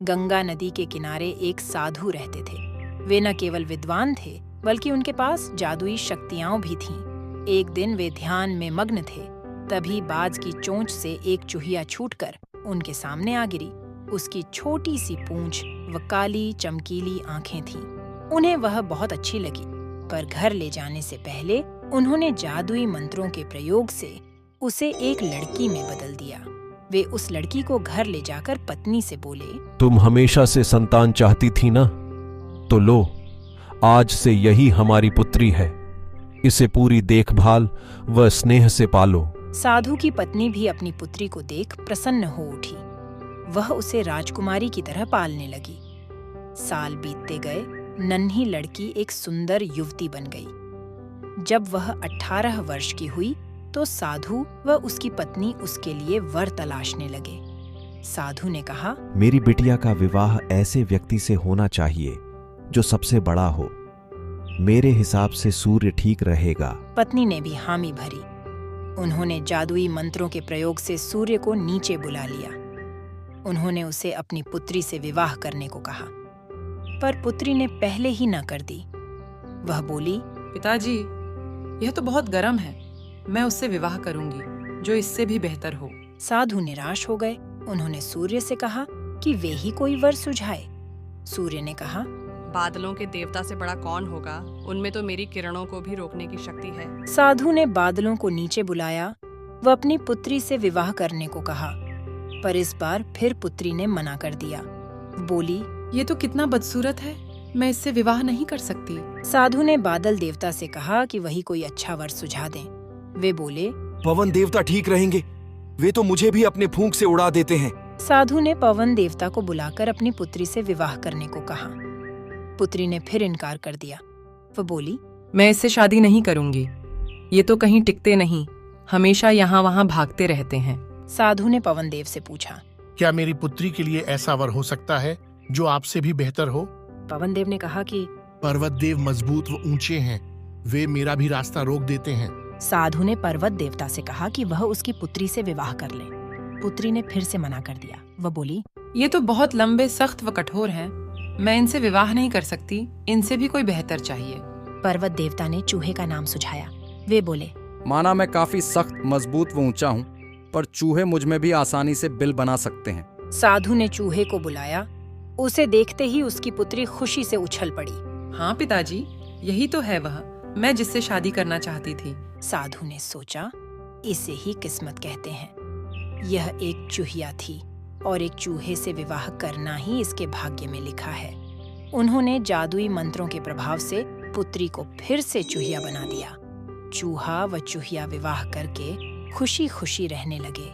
गंगा नदी के किनारे एक साधु रहते थे। वे न केवल विद्वान थे, बल्कि उनके पास जादुई शक्तियां भी थीं। एक दिन वे ध्यान में मग्न थे, तभी बाज की चोंच से एक चूहिया छूटकर उनके सामने आ गिरी। उसकी छोटी सी पूंछ व काली चमकीली आंखें थीं। उन्हें वह बहुत अच्छी लगी, पर घर ले जाने से पहले उन्होंने जादुई मंत्रों के प्रयोग से उसे एक लड़की में बदल दिया। वे उस लड़की को घर ले जाकर पत्नी से बोले, तुम हमेशा से संतान चाहती थी ना, तो लो, आज से यही हमारी पुत्री है। इसे पूरी देखभाल व स्नेह से पालो। साधु की पत्नी भी अपनी पुत्री को देख प्रसन्न हो उठी। वह उसे राजकुमारी की तरह पालने लगी। साल बीतते गए, नन्ही लड़की एक सुंदर युवती बन गई। जब वह 18 वर्ष की हुई तो साधु व उसकी पत्नी उसके लिए वर तलाशने लगे। साधु ने कहा, मेरी बिटिया का विवाह ऐसे व्यक्ति से होना चाहिए जो सबसे बड़ा हो। मेरे हिसाब से सूर्य ठीक रहेगा। पत्नी ने भी हामी भरी। उन्होंने जादुई मंत्रों के प्रयोग से सूर्य को नीचे बुला लिया। उन्होंने उसे अपनी पुत्री से विवाह करने को कहा, पर पुत्री ने पहले ही न कर दी। वह बोली, पिताजी, यह तो बहुत गर्म है। मैं उससे विवाह करूंगी जो इससे भी बेहतर हो। साधु निराश हो गए। उन्होंने सूर्य से कहा कि वे ही कोई वर सुझाए। सूर्य ने कहा, बादलों के देवता से बड़ा कौन होगा? उनमें तो मेरी किरणों को भी रोकने की शक्ति है। साधु ने बादलों को नीचे बुलाया व अपनी पुत्री से विवाह करने को कहा, पर इस बार फिर पुत्री ने मना कर दिया। बोली, ये तो कितना बदसूरत है, मैं इससे विवाह नहीं कर सकती। साधु ने बादल देवता से कहा कि वही कोई अच्छा वर सुझा दें। वे बोले, पवन देवता ठीक रहेंगे, वे तो मुझे भी अपने फूंक से उड़ा देते हैं। साधु ने पवन देवता को बुलाकर अपनी पुत्री से विवाह करने को कहा। पुत्री ने फिर इनकार कर दिया। वह बोली, मैं इससे शादी नहीं करूंगी। ये तो कहीं टिकते नहीं, हमेशा यहाँ वहाँ भागते रहते हैं। साधु ने पवन देव से पूछा, क्या मेरी पुत्री के लिए ऐसा वर हो सकता है जो आपसे भी बेहतर हो? पवन देव ने कहा कि पर्वत देव मजबूत व ऊंचे हैं, वे मेरा भी रास्ता रोक देते हैं। साधु ने पर्वत देवता से कहा कि वह उसकी पुत्री से विवाह कर ले। पुत्री ने फिर से मना कर दिया। वह बोली, ये तो बहुत लंबे, सख्त व कठोर हैं। मैं इनसे विवाह नहीं कर सकती, इनसे भी कोई बेहतर चाहिए। पर्वत देवता ने चूहे का नाम सुझाया। वे बोले, माना मैं काफी सख्त, मजबूत व ऊंचा हूँ, पर चूहे मुझ में भी आसानी से बिल बना सकते हैं। साधु ने चूहे को बुलाया। उसे देखते ही उसकी पुत्री खुशी से उछल पड़ी। हाँ पिताजी, यही तो है वह, मैं जिससे शादी करना चाहती थी। साधु ने सोचा, इसे ही किस्मत कहते हैं। यह एक चूहिया थी और एक चूहे से विवाह करना ही इसके भाग्य में लिखा है। उन्होंने जादुई मंत्रों के प्रभाव से पुत्री को फिर से चूहिया बना दिया। चूहा व चूहिया विवाह करके खुशी खुशी रहने लगे।